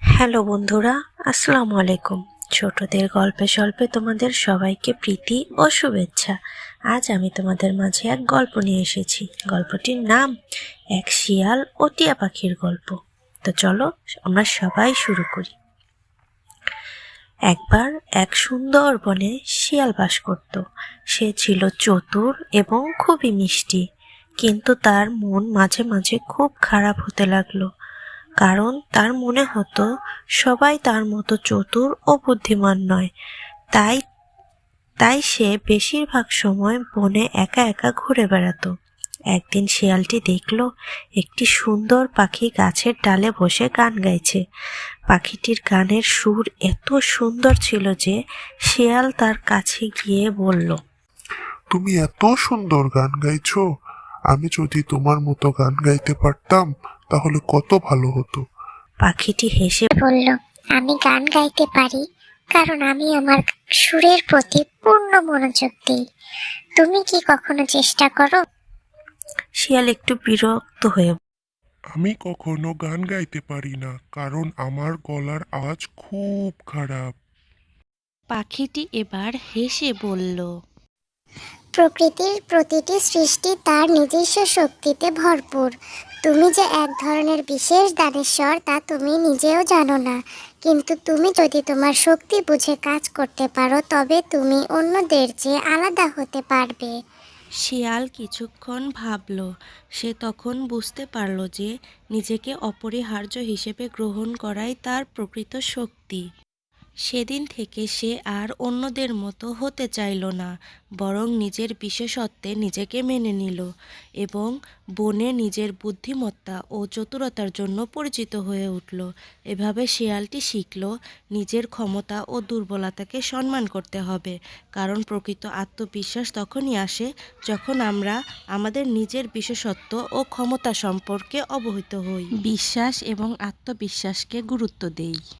Hello বন্ধুরা, আসসালামু আলাইকুম। ছোটদের গল্পে স্বল্পে তোমাদের সবাইকে প্রীতি ও শুভেচ্ছা। আজ আমি তোমাদের মাঝে এক গল্প নিয়ে এসেছি। গল্পটির নাম এক শিয়াল ও টিয়া পাখির গল্প। তো চলো আমরা সবাই শুরু করি। একবার এক সুন্দর বনে শিয়াল বাস করত। সে ছিল চতুর এবং খুবই মিষ্টি, কিন্তু তার মন মাঝে মাঝে খুব খারাপ হতে লাগলো, কারণ তার মনে হতো সবাই তার মতো চতুর ও বুদ্ধিমান নয়। তাই তাই সে বেশিরভাগ সময় বনে একা একা ঘুরে বেড়াতো। একদিন শিয়ালটি দেখল একটি সুন্দর পাখি গাছের ডালে বসে গান গাইছে। পাখিটির গানের সুর এত সুন্দর ছিল যে শিয়াল তার কাছে গিয়ে বলল, তুমি এত সুন্দর গান গাইছো। আমি যদি তোমার মতো গান গাইতে পারতাম তাহলে কত ভালো হতো। পাখিটি হেসে বলল, আমি গান গাইতে পারি কারণ আমি আমার সুরের প্রতি পূর্ণ মনোযোগ দিই। তুমি কি কখনো চেষ্টা করো? শিয়াল একটু বিরক্ত হয়ে আমি কখনো গান গাইতে পারি না, কারণ আমার গলার আওয়াজ খুব খারাপ। পাখিটি এবার হেসে বলল, প্রকৃতির প্রতিটি সৃষ্টি তার নিজস্ব শক্তিতে ভরপুর। তুমি যে এক ধরনের বিশেষ দানেশ্বর তা তুমি নিজেও জানো না, কিন্তু তুমি যদি তোমার শক্তি বুঝে কাজ করতে পারো তবে তুমি অন্যদের চেয়ে আলাদা হতে পারবে। শিয়াল কিছুক্ষণ ভাবল। সে তখন বুঝতে পারল যে নিজেকে অপরিহার্য হিসেবে গ্রহণ করাই তার প্রকৃত শক্তি। সেদিন থেকে সে আর অন্যদের মতো হতে চাইল না, বরং নিজের বিশেষত্বে নিজেকে মেনে নিল এবং বনে নিজের বুদ্ধিমত্তা ও চতুরতার জন্য পরিচিত হয়ে উঠল। এভাবে শিয়ালটি শিখল নিজের ক্ষমতা ও দুর্বলতাকে সম্মান করতে হবে, কারণ প্রকৃত আত্মবিশ্বাস তখনই আসে যখন আমরা আমাদের নিজের বিশেষত্ব ও ক্ষমতা সম্পর্কে অবহিত হই, বিশ্বাস এবং আত্মবিশ্বাসকে গুরুত্ব দেই।